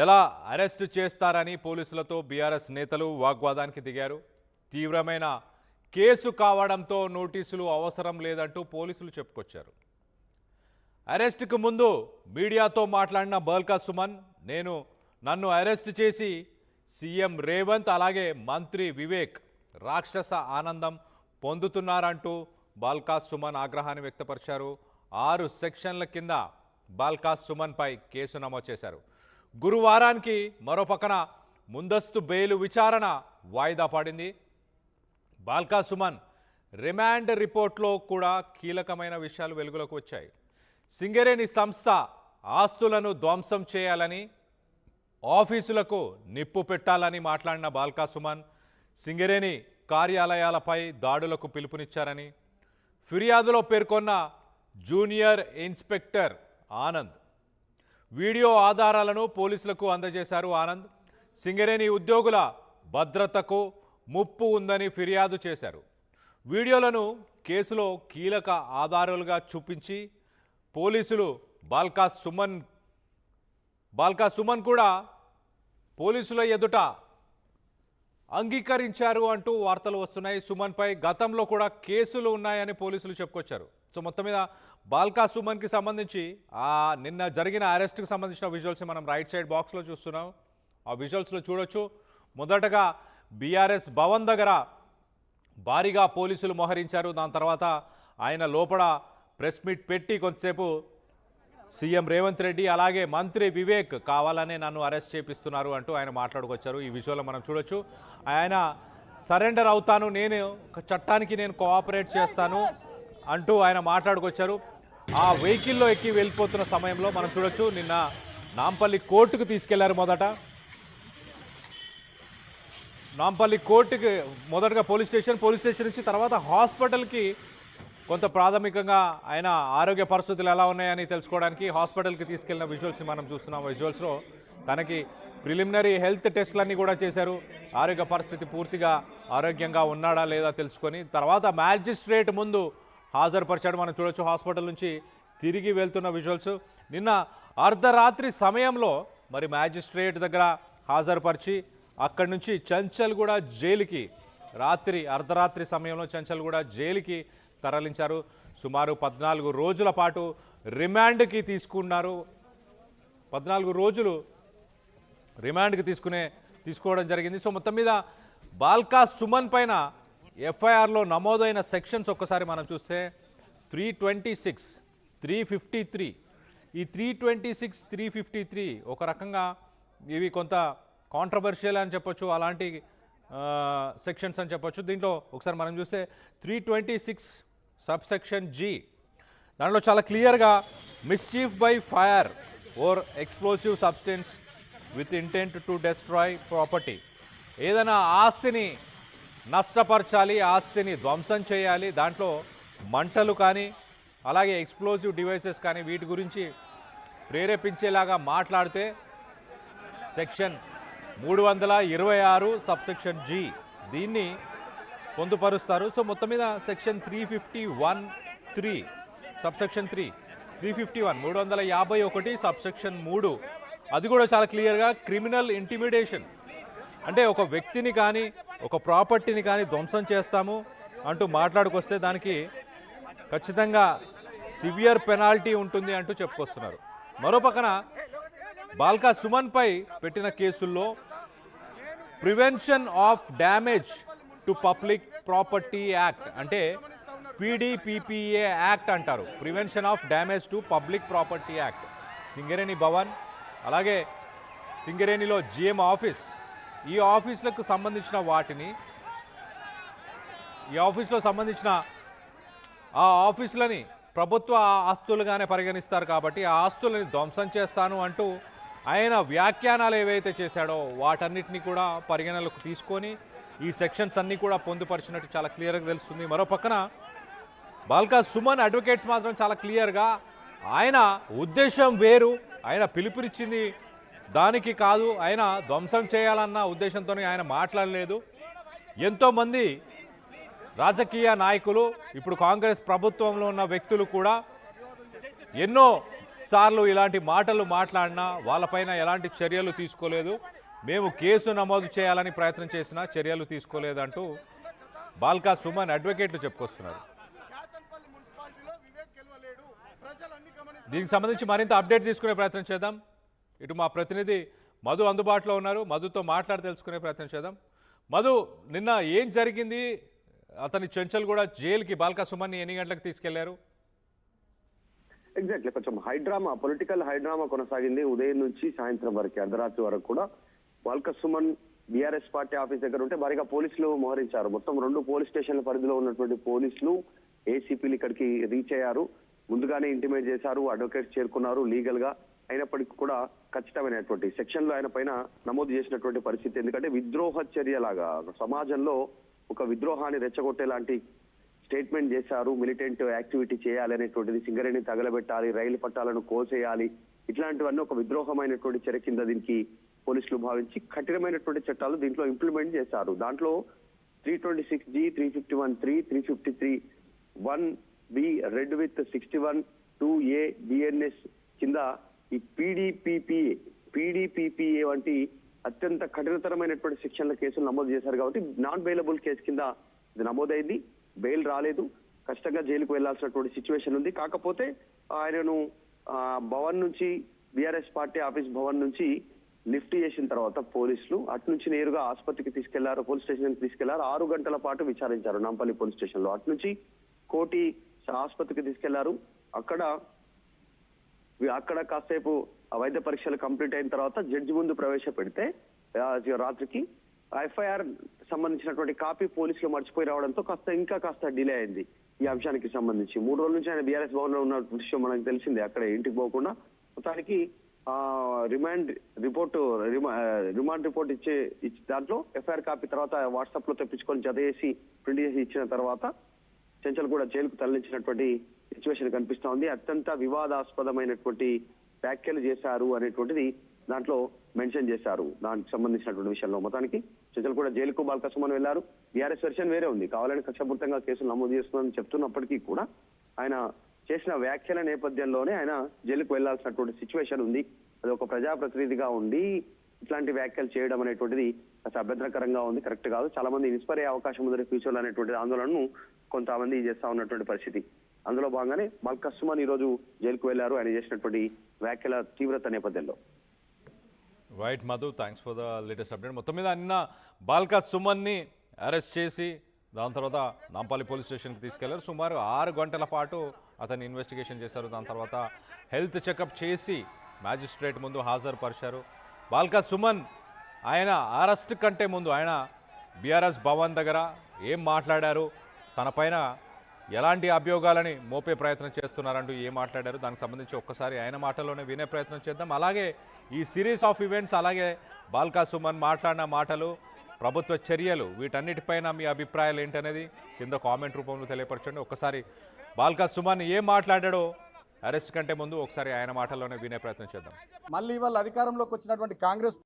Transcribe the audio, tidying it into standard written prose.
ఎలా అరెస్ట్ చేస్తారని పోలీసులతో బీఆర్ఎస్ నేతలు వాగ్వాదానికి దిగారు. తీవ్రమైన కేసు కావడంతో నోటీసులు అవసరం లేదంటూ పోలీసులు చెప్పుకొచ్చారు. అరెస్టుకు ముందు మీడియాతో మాట్లాడిన బల్కా సుమన్, నన్ను అరెస్ట్ చేసి సీఎం రేవంత్ అలాగే మంత్రి వివేక్ రాక్షస ఆనందం పొందుతున్నారంటూ బల్కా సుమన్ ఆగ్రహాన్ని వ్యక్తపరిచారు. 6 సెక్షన్ల కింద బల్కా సుమన్పై కేసు నమోదు చేశారు. గురువారానికి మరో పక్కన ముందస్తు బెయిల్ విచారణ వాయిదా పడింది. బల్కా సుమన్ రిమాండ్ రిపోర్ట్లో కూడా కీలకమైన విషయాలు వెలుగులోకి వచ్చాయి. సింగరేణి సంస్థ ఆస్తులను ధ్వంసం చేయాలని, ఆఫీసులకు నిప్పు పెట్టాలని మాట్లాడిన బల్కా సుమన్ సింగరేణి కార్యాలయాలపై దాడులకు పిలుపునిచ్చారని ఫిర్యాదులో పేర్కొన్న జూనియర్ ఇన్స్పెక్టర్ ఆనంద్ వీడియో ఆధారాలను పోలీసులకు అందజేశారు. ఆనంద్ సింగరేణి ఉద్యోగుల భద్రతకు ముప్పు ఉందని ఫిర్యాదు చేశారు. వీడియోలను కేసులో కీలక ఆధారాలుగా చూపించి పోలీసులు బల్కా సుమన్ కూడా పోలీసుల ఎదుట అంగీకరించారు అంటూ వార్తలు వస్తున్నాయి. సుమన్పై గతంలో కూడా కేసులు ఉన్నాయని పోలీసులు చెప్పుకొచ్చారు. సో మొత్తం మీద బల్కా సుమన్కి సంబంధించి నిన్న జరిగిన అరెస్ట్కి సంబంధించిన విజువల్స్ మనం రైట్ సైడ్ బాక్స్లో చూస్తున్నాం. ఆ విజువల్స్లో చూడొచ్చు. మొదటగా బీఆర్ఎస్ భవన్ దగ్గర భారీగా పోలీసులు మోహరించారు. దాని తర్వాత ఆయన లోపల ప్రెస్ మీట్ పెట్టి కొంతసేపు సీఎం రేవంత్ రెడ్డి అలాగే మంత్రి వివేక్ కావాలనే నన్ను అరెస్ట్ చేపిస్తున్నారు అంటూ ఆయన మాట్లాడుకొచ్చారు. ఈ విజువల్లో మనం చూడొచ్చు. ఆయన సరెండర్ అవుతాను, చట్టానికి నేను కోఆపరేట్ చేస్తాను అంటూ ఆయన మాట్లాడుకొచ్చారు. ఆ వెహికల్లో ఎక్కి వెళ్ళిపోతున్న సమయంలో మనం చూడొచ్చు. నిన్న నాంపల్లి కోర్టుకు తీసుకెళ్లారు. నాంపల్లి కోర్టుకి మొదటగా పోలీస్ స్టేషన్ నుంచి తర్వాత హాస్పిటల్కి కొంత ప్రాథమికంగా ఆయన ఆరోగ్య పరిస్థితులు ఎలా ఉన్నాయని తెలుసుకోవడానికి హాస్పిటల్కి తీసుకెళ్లిన విజువల్స్ని మనం చూస్తున్నాం. విజువల్స్లో తనకి ప్రిలిమినరీ హెల్త్ టెస్ట్లన్నీ కూడా చేశారు. ఆరోగ్య పరిస్థితి పూర్తిగా ఆరోగ్యంగా ఉన్నాడా లేదా తెలుసుకొని తర్వాత మ్యాజిస్ట్రేట్ ముందు హాజరుపరిచాడు. మనం చూడొచ్చు. హాస్పిటల్ నుంచి తిరిగి వెళ్తున్న విజువల్స్. నిన్న అర్ధరాత్రి సమయంలో మరి మ్యాజిస్ట్రేట్ దగ్గర హాజరుపరిచి అక్కడి నుంచి చంచల్గూడ జైలుకి అర్ధరాత్రి సమయంలో చంచల్గూడ జైలుకి తరలించారు. సుమారు 14 రోజుల పాటు రిమాండ్కి తీసుకున్నారు. 14 రోజులు రిమాండ్కి తీసుకోవడం జరిగింది. సో మొత్తం మీద బల్కా సుమన్ పైన ఎఫ్ఐఆర్లో నమోదైన సెక్షన్స్ ఒక్కసారి మనం చూస్తే 326, 353. ఈ 326, 353 ఒక రకంగా ఇవి కొంత కాంట్రవర్షియల్ అని చెప్పొచ్చు, అలాంటి సెక్షన్స్ అని చెప్పొచ్చు. దీంట్లో ఒకసారి మనం చూస్తే 326 సబ్సెక్షన్ G, దాంట్లో చాలా క్లియర్గా mischief by fire or explosive substance with intent to destroy property, ఏదైనా ఆస్తిని నష్టపరచాలి, ఆస్తిని ధ్వంసం చేయాలి, దాంట్లో మంటలు కానీ అలాగే ఎక్స్ప్లోజివ్ డివైసెస్ కానీ వీటి గురించి ప్రేరేపించేలాగా మాట్లాడితే సెక్షన్ 326 సబ్సెక్షన్ G దీన్ని పొందుపరుస్తారు. సో మొత్తం మీద సెక్షన్ 351(3) సబ్సెక్షన్ 351 351 సబ్సెక్షన్ 3 అది కూడా చాలా క్లియర్గా క్రిమినల్ ఇంటిమిడేషన్, అంటే ఒక వ్యక్తిని కానీ ఒక ప్రాపర్టీని కానీ ధ్వంసం చేస్తాము అంటూ మాట్లాడుకొస్తే దానికి ఖచ్చితంగా సివియర్ పెనాల్టీ ఉంటుంది అంటూ చెప్పుకొస్తున్నారు. మరో పక్కన బల్కా సుమన్పై పెట్టిన కేసుల్లో prevention of damage to public property act, అంటే PDPPA యాక్ట్ అంటారు. Prevention of damage to public property act. Singareni Bhavan అలాగే సింగరేణిలో GM ఆఫీస్, ఈ ఆఫీసులకు సంబంధించిన ఆ ఆఫీసులని ప్రభుత్వ ఆస్తులుగానే పరిగణిస్తారు కాబట్టి ఆ ఆస్తులని ధ్వంసం చేస్తాను అంటూ ఆయన వ్యాఖ్యానాలు ఏవైతే చేశాడో వాటన్నిటిని కూడా పరిగణలోకి తీసుకొని ఈ సెక్షన్స్ అన్నీ కూడా పొందుపరిచినట్టు చాలా క్లియర్గా తెలుస్తుంది. మరో పక్కన బల్కా సుమన్ అడ్వకేట్స్ మాత్రం చాలా క్లియర్గా ఆయన ఉద్దేశం వేరు, ఆయన పిలుపునిచ్చింది దానికి కాదు, ఆయన ధ్వంసం చేయాలన్న ఉద్దేశంతో ఆయన మాట్లాడలేదు. ఎంతోమంది రాజకీయ నాయకులు, ఇప్పుడు కాంగ్రెస్ ప్రభుత్వంలో ఉన్న వ్యక్తులు కూడా ఎన్నో సార్లు ఇలాంటి మాటలు మాట్లాడినా వాళ్ళపైన ఎలాంటి చర్యలు తీసుకోలేదు, మేము కేసు నమోదు చేయాలని ప్రయత్నం చేసినా చర్యలు తీసుకోలేదంటూ బాల్కా సుమన్ అడ్వకేట్లు చెప్పుకొస్తున్నారు. దీనికి సంబంధించి మరింత అప్డేట్ తీసుకునే ప్రయత్నం చేద్దాం. ఇటు మా ప్రతినిధి మధు అందుబాటులో ఉన్నారు, మధుతో మాట్లాడి తెలుసుకునే ప్రయత్నం చేద్దాం. మధు, నిన్న ఏం జరిగింది? అతని చెంచల్ కూడా జైలుకి బాల్కా సుమన్ని ఎన్ని గంటలకు తీసుకెళ్లారు? ఎగ్జాక్ట్లీ, కొంచెం హైడ్రామా, పొలిటికల్ హైడ్రామా కొనసాగింది ఉదయం నుంచి సాయంత్రం వరకు, అర్ధరాత్రి వరకు కూడా. Balka Suman BRS party office దగ్గర ఉంటే భారీగా పోలీసులు మోహరించారు. మొత్తం 2 పోలీస్ స్టేషన్ల పరిధిలో ఉన్నటువంటి పోలీసులు, ఏసీపీలు ఇక్కడికి రీచ్ అయ్యారు. ముందుగానే ఇంటిమేట్ చేశారు, అడ్వకేట్స్ చేరుకున్నారు లీగల్ గా. అయినప్పటికీ కూడా ఖచ్చితమైనటువంటి సెక్షన్లు ఆయన పైన నమోదు చేసినటువంటి పరిస్థితి. ఎందుకంటే విద్రోహ చర్యలాగా సమాజంలో ఒక విద్రోహాన్ని రెచ్చగొట్టేలాంటి స్టేట్మెంట్ చేశారు, మిలిటెంట్ యాక్టివిటీ చేయాలి అనేటువంటిది, సింగరేణి తగలబెట్టాలి, రైలు పట్టాలను కోసేయాలి, ఇట్లాంటివన్నీ ఒక విద్రోహమైనటువంటి చర్య కింద దీనికి పోలీసులు భావించి కఠినమైనటువంటి చట్టాలు దీంట్లో ఇంప్లిమెంట్ చేశారు. దాంట్లో 326G, 351(3), 353(1)B red with 61(2)A BNS కింద ఈ పీడీపీపీఏ వంటి అత్యంత కఠినతరమైనటువంటి శిక్షణల కేసులు నమోదు చేశారు. కాబట్టి నాన్ బెయిలబుల్ కేసు కింద ఇది నమోదైంది. బెయిల్ రాలేదు, కష్టంగా జైలుకు వెళ్లాల్సినటువంటి సిచ్యువేషన్ ఉంది. కాకపోతే ఆయనను భవన్ నుంచి, బీఆర్ఎస్ పార్టీ ఆఫీస్ భవన్ నుంచి లిఫ్ట్ చేసిన తర్వాత పోలీసులు అటు నుంచి నేరుగా ఆసుపత్రికి తీసుకెళ్లారు, పోలీస్ స్టేషన్ తీసుకెళ్లారు. 6 గంటల పాటు విచారించారు నాంపల్లి పోలీస్ స్టేషన్ లో. అటు నుంచి కోటి ఆసుపత్రికి తీసుకెళ్లారు. అక్కడ కాసేపు వైద్య పరీక్షలు కంప్లీట్ అయిన తర్వాత జడ్జి ముందు ప్రవేశపెడితే రాత్రికి ఎఫ్ఐఆర్ సంబంధించినటువంటి కాపీ పోలీసులు మర్చిపోయి రావడంతో కాస్త డిలే అయింది ఈ అంశానికి సంబంధించి. 3 రోజుల నుంచి ఆయన బీఆర్ఎస్ భవన్ లో ఉన్న విషయం మనకు తెలిసిందే. అక్కడ ఇంటికి పోకుండా మొత్తానికి రిమాండ్ రిపోర్ట్ ఇచ్చే దాంట్లో ఎఫ్ఐఆర్ కాపీ తర్వాత వాట్సాప్ లో తెప్పించుకొని జత చేసి ప్రింట్ చేసి ఇచ్చిన తర్వాత చెంచల్ కూడా జైలుకు తరలించినటువంటి సిచ్యువేషన్ కనిపిస్తా ఉంది. అత్యంత వివాదాస్పదమైనటువంటి వ్యాఖ్యలు చేశారు అనేటువంటిది దాంట్లో మెన్షన్ చేశారు. దానికి సంబంధించినటువంటి విషయంలో మొత్తానికి చెంచల్ కూడా జైలుకు బాల్కా సుమన్ వెళ్లారు. బీఆర్ఎస్ వెర్షన్ వేరే ఉంది, కావాలని కక్షపూర్తంగా కేసులు నమోదు చేస్తుందని చెప్తున్నప్పటికీ కూడా ఆయన చేసిన వ్యాఖ్యల నేపథ్యంలోనే ఆయన జైలుకు వెళ్లాల్సినటువంటి సిచ్యువేషన్ ఉంది. అది ఒక ప్రజాప్రతినిధిగా ఉండి ఇట్లాంటి వ్యాఖ్యలు చేయడం అనేటువంటిది అభ్యంతరకరంగా ఉంది, కరెక్ట్ కాదు. చాలా మంది ఇన్స్పైర్ అయ్యే అవకాశం ఉంది ఫ్యూచర్ అనేటువంటి ఆందోళనను కొంతమంది చేస్తా ఉన్నటువంటి పరిస్థితి. అందులో భాగంగానే బాల్కా సుమన్ ఈ రోజు జైలుకు వెళ్లారు, ఆయన చేసినటువంటి వ్యాఖ్యల తీవ్రత నేపథ్యంలో. Right Madhu, thanks for the latest update. మొత్తం మీద నిన్న బాల్కా సుమన్ని అరెస్ట్ చేసి దాని తర్వాత నాంపల్లి పోలీస్ స్టేషన్కి తీసుకెళ్లారు. సుమారు 6 గంటల పాటు అతన్ని ఇన్వెస్టిగేషన్ చేశారు. దాని తర్వాత హెల్త్ చెకప్ చేసి మ్యాజిస్ట్రేట్ ముందు హాజరుపరిచారు. బాల్కా సుమన్ ఆయన అరెస్ట్ కంటే ముందు ఆయన బీఆర్ఎస్ భవన్ దగ్గర ఏం మాట్లాడారు, తన పైన ఎలాంటి అభియోగాలని మోపే ప్రయత్నం చేస్తున్నారంటూ ఏం మాట్లాడారు, దానికి సంబంధించి ఒక్కసారి ఆయన మాటల్లోనే వినే ప్రయత్నం చేద్దాం. అలాగే ఈ సిరీస్ ఆఫ్ ఈవెంట్స్, అలాగే బాల్కా సుమన్ మాట్లాడిన మాటలు, ప్రభుత్వ చర్యలు, వీటన్నిటిపైన మీ అభిప్రాయాలు ఏంటనేది కింద కామెంట్ రూపంలో తెలియపరచండి. ఒక్కసారి బాల్కా సుమన్ ఏం మాట్లాడాడో అరెస్ట్ కంటే ముందు ఒకసారి ఆయన మాటల్లోనే వినే ప్రయత్నం చేద్దాం. మళ్ళీ వాళ్ళ అధికారంలోకి వచ్చినటువంటి కాంగ్రెస్